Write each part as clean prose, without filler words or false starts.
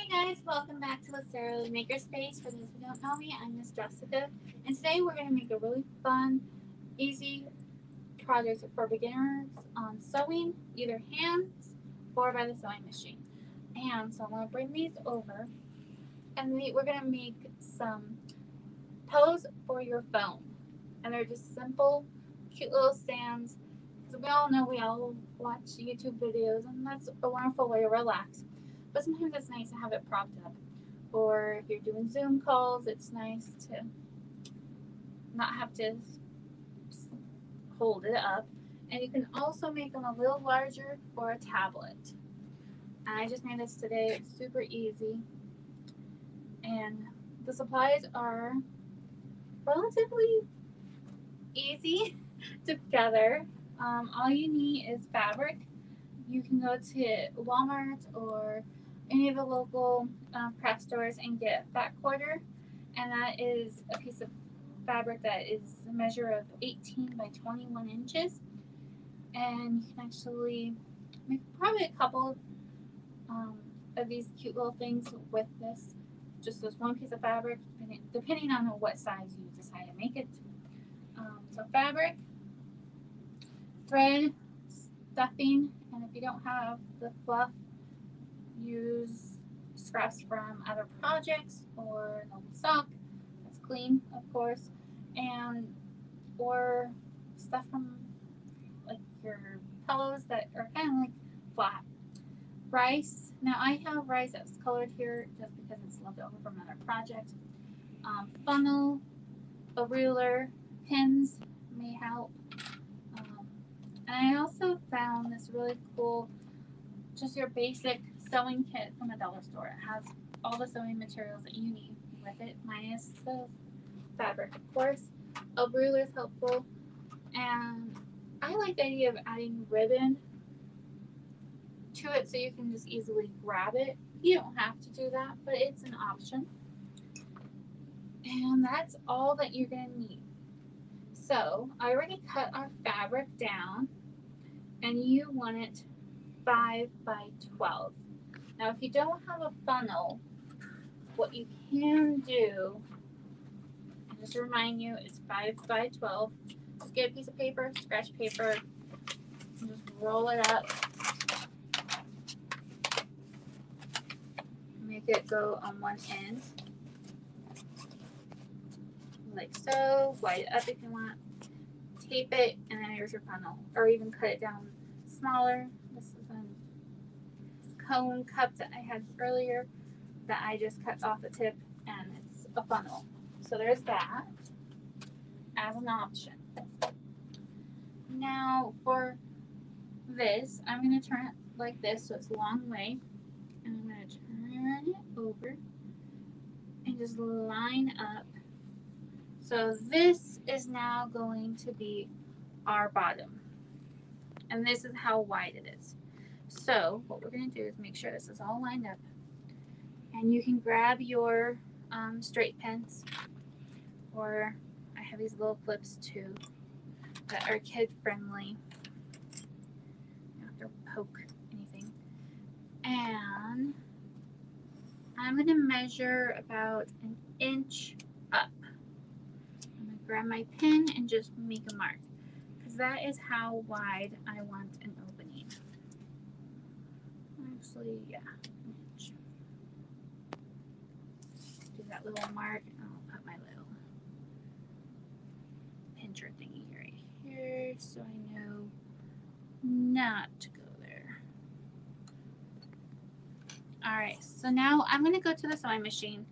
Hey guys, welcome back to Lucero Makerspace. For those who don't know me, I'm Miss Jessica, and today we're going to make a really fun, easy project for beginners on sewing, either hands or by the sewing machine. And so I'm going to bring these over, and we're going to make some pillows for your phone. And they're just simple, cute little stands. Because we all know we all watch YouTube videos, and that's a wonderful way to relax. But sometimes it's nice to have it propped up. Or if you're doing Zoom calls, it's nice to not have to hold it up. And you can also make them a little larger for a tablet. And I just made this today. It's super easy. And the supplies are relatively easy to gather. All you need is fabric. You can go to Walmart or any of the local craft stores and get a fat quarter, and that is a piece of fabric that is a measure of 18 by 21 inches. And you can actually make probably a couple of these cute little things with just this one piece of fabric, depending on what size you decide to make it. So fabric, thread, stuffing, and if you don't have the fluff, use scraps from other projects or an old sock that's clean, of course, and or stuff from like your pillows that are kind of like flat. Rice. Now I have rice that's colored here just because it's left over from another project. Funnel, a ruler, pins may help. Um, and I also found this really cool, just your basic sewing kit from a dollar store. It has all the sewing materials that you need with it, minus the fabric, of course. A ruler is helpful, and I like the idea of adding ribbon to it so you can just easily grab it. You don't have to do that, but it's an option. And that's all that you're going to need. So I already cut our fabric down, and you want it 5 by 12. Now, if you don't have a funnel, what you can do, and just to remind you, it's 5 by 12. Just get a piece of paper, scratch paper, and just roll it up. Make it go on one end, like so. Wide it up if you want. Tape it, and then here's your funnel. Or even cut it down smaller. This is a cone cup that I had earlier that I just cut off the tip, and it's a funnel. So there's that as an option. Now for this, I'm going to turn it like this so it's a long way. And I'm going to turn it over and just line up. So this is now going to be our bottom. And this is how wide it is. So what we're going to do is make sure this is all lined up. And you can grab your straight pins, or I have these little clips too that are kid friendly. You don't have to poke anything. And I'm going to measure about an inch up. I'm going to grab my pin and just make a mark, because that is how wide I want an opening. Actually, yeah, an inch. Do that little mark, and I'll put my little pincher thingy right here so I know not to go there. Alright, so now I'm going to go to the sewing machine.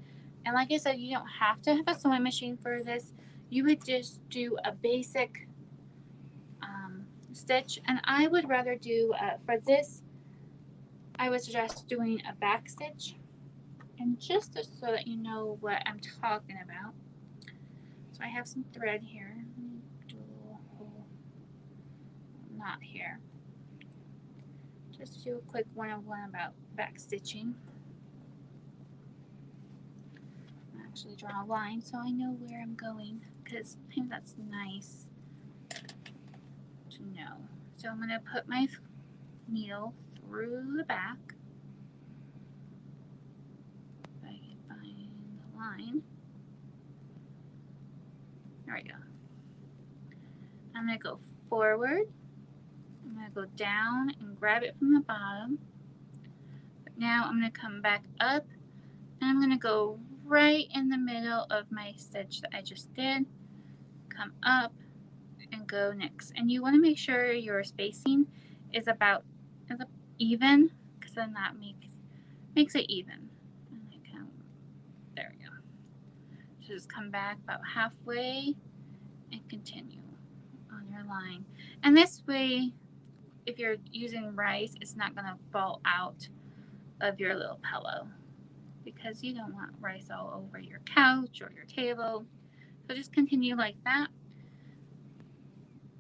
And like I said, you don't have to have a sewing machine for this. You would just do a basic stitch. And I would rather do, for this, I would suggest doing a back stitch. And just so that you know what I'm talking about. So I have some thread here. Do a little hole knot here. Just do a quick 101 about back stitching. I'll actually draw a line so I know where I'm going, because sometimes that's nice to know. So I'm going to put my needle through the back. line. There we go. I'm going to go forward. I'm going to go down and grab it from the bottom. But now I'm going to come back up and I'm going to go right in the middle of my stitch that I just did. Come up and go next. And you want to make sure your spacing is about even, because then that makes it even. And there we go. So just come back about halfway and continue on your line. And this way, if you're using rice, it's not going to fall out of your little pillow, because you don't want rice all over your couch or your table. So just continue like that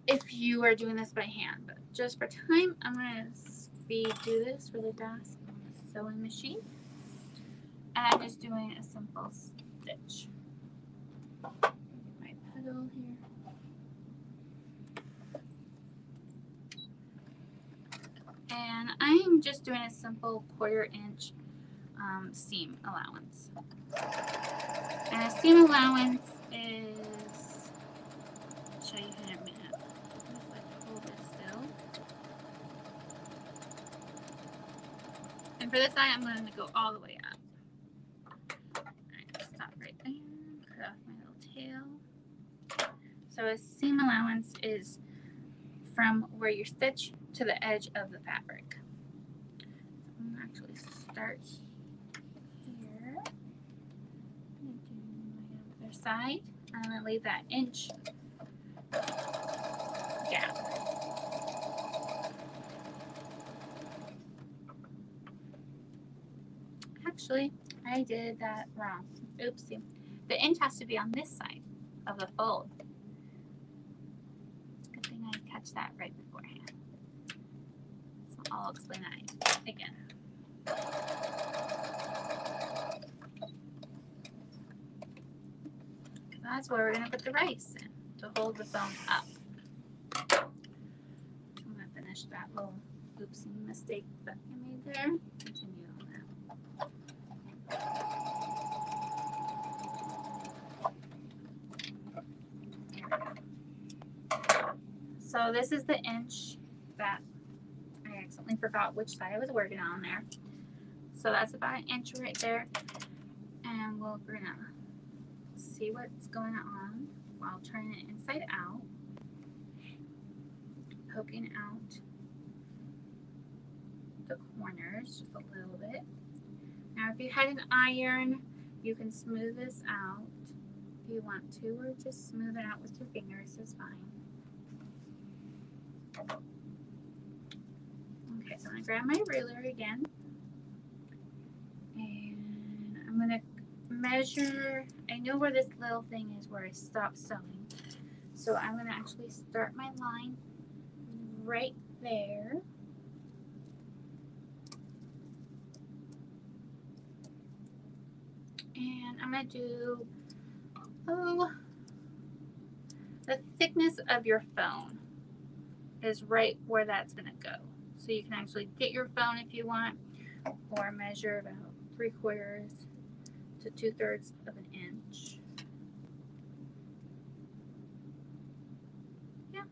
if you are doing this by hand. But just for time, I'm going to do this really fast on the sewing machine. And I'm just doing a simple stitch. Get my pedal here. And I'm just doing a simple 1/4 inch seam allowance. And a seam allowance is, I'll show you in a minute. Just hold it still. And for this side, I'm going to go all the way up. Alright, stop right there. Cut off my little tail. So a seam allowance is from where you stitch to the edge of the fabric. I'm going to actually start here. I'm going to do my other side. I'm going to leave that inch gap. Actually, I did that wrong. Oopsie. The inch has to be on this side of the fold. Good thing I catch that right beforehand. So I'll explain that again. That's where we're going to put the rice in to hold the foam up. I'm going to finish that little oopsie mistake that I made there. Continue on that. So this is the inch that I accidentally forgot which side I was working on there. So that's about an inch right there. And we're going to see what's going on while turning it inside out. Poking out the corners just a little bit. Now if you had an iron, you can smooth this out if you want to, or just smooth it out with your fingers is fine. Okay, so I'm going to grab my ruler again, and I'm going to measure. I know where this little thing is where I stop sewing, so I'm going to actually start my line right there. And I'm going to do, the thickness of your phone is right where that's going to go. So you can actually get your phone if you want, or measure about 3/4 to 2/3 of an inch. Yeah.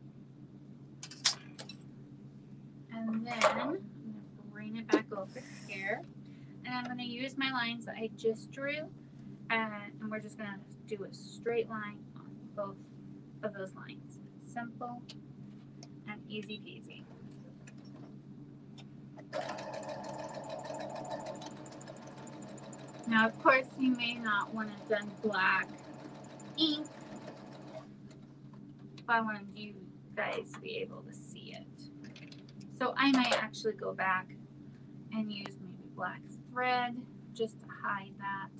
And then I'm going to bring it back over here. And I'm going to use my lines that I just drew. And we're just going to do a straight line on both of those lines. Simple and easy peasy. Now, of course, you may not want to done black ink, but I want you guys to be able to see it. So I might actually go back and use maybe black thread just to hide that.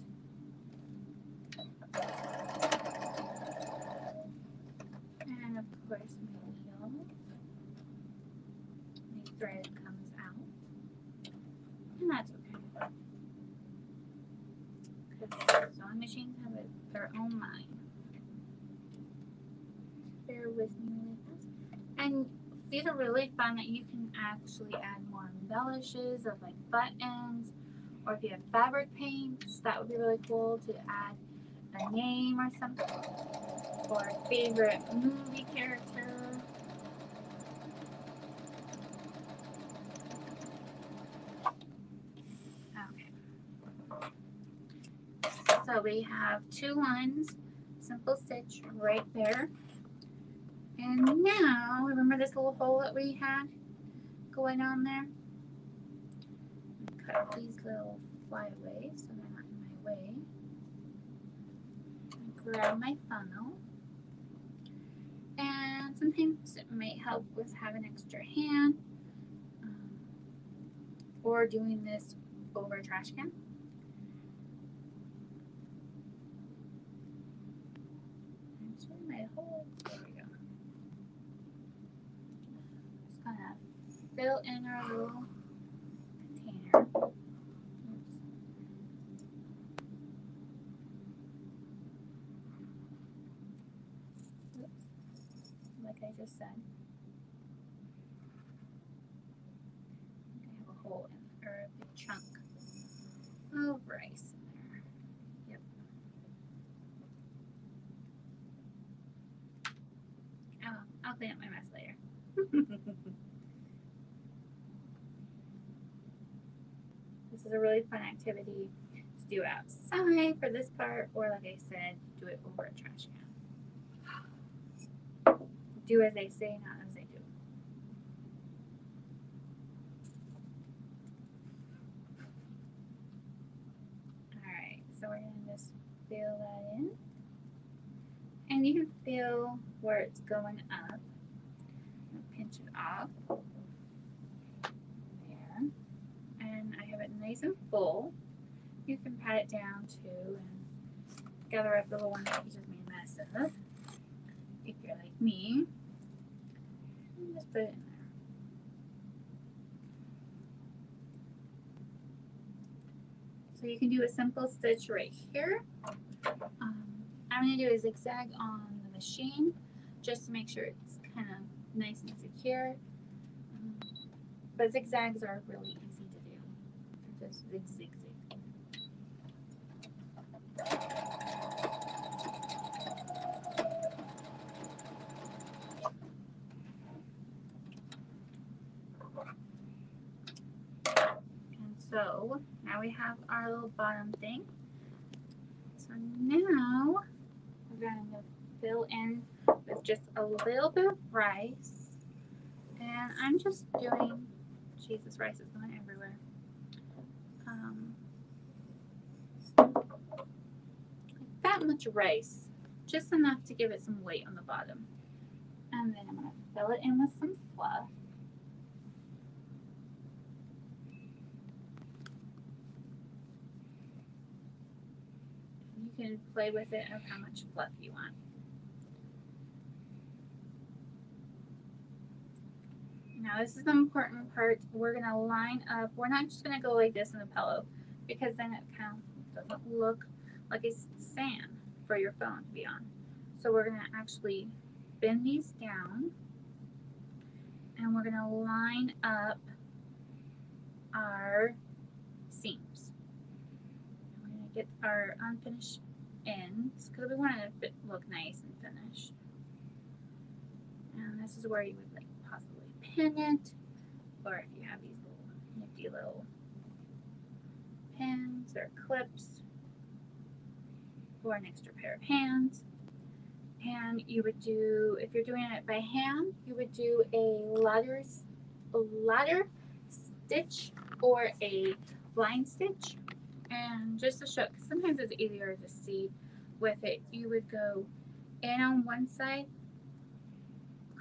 And of course, my thread comes out, and that's okay. Because sewing machines have their own mind. Bear with me really fast. And these are really fun that you can actually add more embellishes of like buttons or if you have fabric paints, that would be really cool to add a name or something, or a favorite movie character. Okay. So we have 2 lines, simple stitch right there. And now, remember this little hole that we had going on there? Cut these little flyaways so they're not in my way. Grab my funnel. And sometimes it might help with having an extra hand or doing this over a trash can. My hole. There we go. Just gonna fill in our little container. Oops. Like I just said. I have a hole in, or a big chunk of rice in there. Yep. Oh, I'll clean up my mess later. This is a really fun activity to do outside for this part, or like I said, do it over a trash can. Do as they say, not as they do. Alright, so we're going to just fill that in. And you can feel where it's going up. Pinch it off. There. And I have it nice and full. You can pat it down too and gather up the little ones that you just made a mess of. If you're like me, and just put it in there. So you can do a simple stitch right here. I'm going to do a zigzag on the machine just to make sure it's kind of nice and secure. But zigzags are really easy to do. They're just zig, zig, zig. And so now we have our little bottom thing. So now we're going to fill in with just a little bit of rice. And I'm just doing, geez, this rice is going everywhere. Like that much rice, just enough to give it some weight on the bottom. And then I'm going to fill it in with some fluff. You can play with it of how much fluff you want. Now this is the important part. We're going to line up. We're not just going to go like this in the pillow because then it kind of doesn't look like it's sand for your phone to be on. So we're going to actually bend these down and we're going to line up our seams. We're going to get our unfinished ends because we want it to look nice and finished. And this is where you would like possibly pin it, or if you have these little nifty little pins or clips for an extra pair of hands. And you would do, if you're doing it by hand, you would do a ladder stitch or a blind stitch. And just to show, because sometimes it's easier to see with it, you would go in on one side,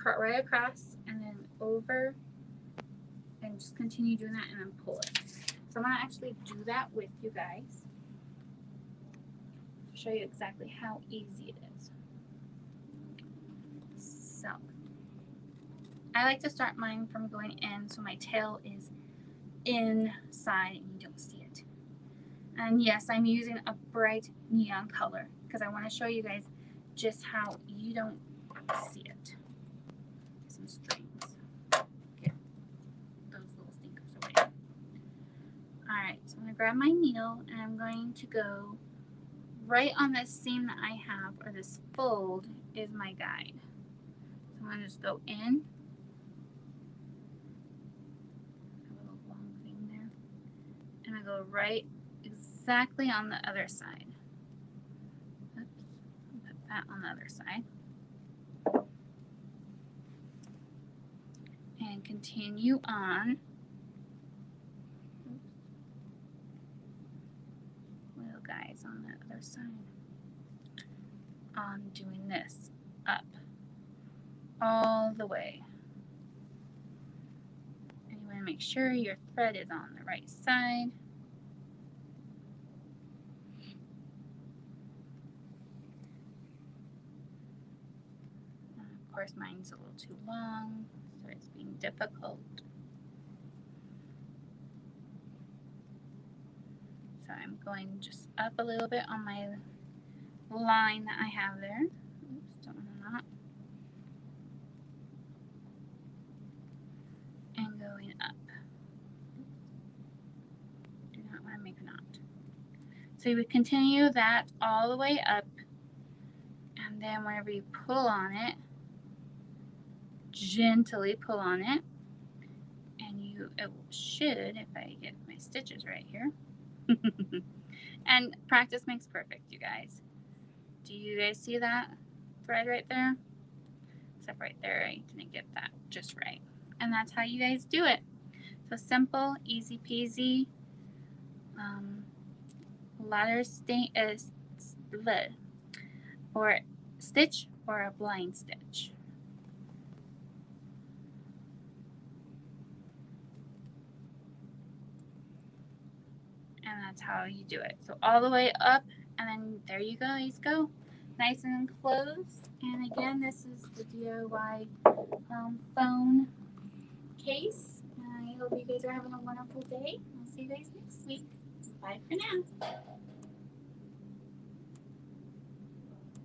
cut right across, and then over, and just continue doing that and then pull it. So I'm going to actually do that with you guys to show you exactly how easy it is. So I like to start mine from going in so my tail is inside and you don't see it. And yes, I'm using a bright neon color because I want to show you guys just how you don't see it. Some strings. Get those little stinkers away. Alright, so I'm going to grab my needle and I'm going to go right on this seam that I have, or this fold is my guide. So I'm going to just go in. I have a little long thing there. And I go right exactly on the other side. Oops, put that on the other side. And continue on. Oops. Little guys on the other side. I'm doing this up all the way. And you want to make sure your thread is on the right side. And of course, mine's a little too long, so it's being difficult. So I'm going just up a little bit on my line that I have there. Oops, don't want to knot. And going up. Do not want to make a knot. So you would continue that all the way up, and then whenever you pull on it, gently pull on it, and it should, if I get my stitches right here. And practice makes perfect, you guys. Do you guys see that thread right there? Except right there, I didn't get that just right. And that's how you guys do it. So simple, easy peasy. Ladder or stitch or a blind stitch. And that's how you do it. So all the way up, and then there you guys go. Nice and closed. And again, this is the DIY phone case. I hope you guys are having a wonderful day. I'll see you guys next week. Bye for now.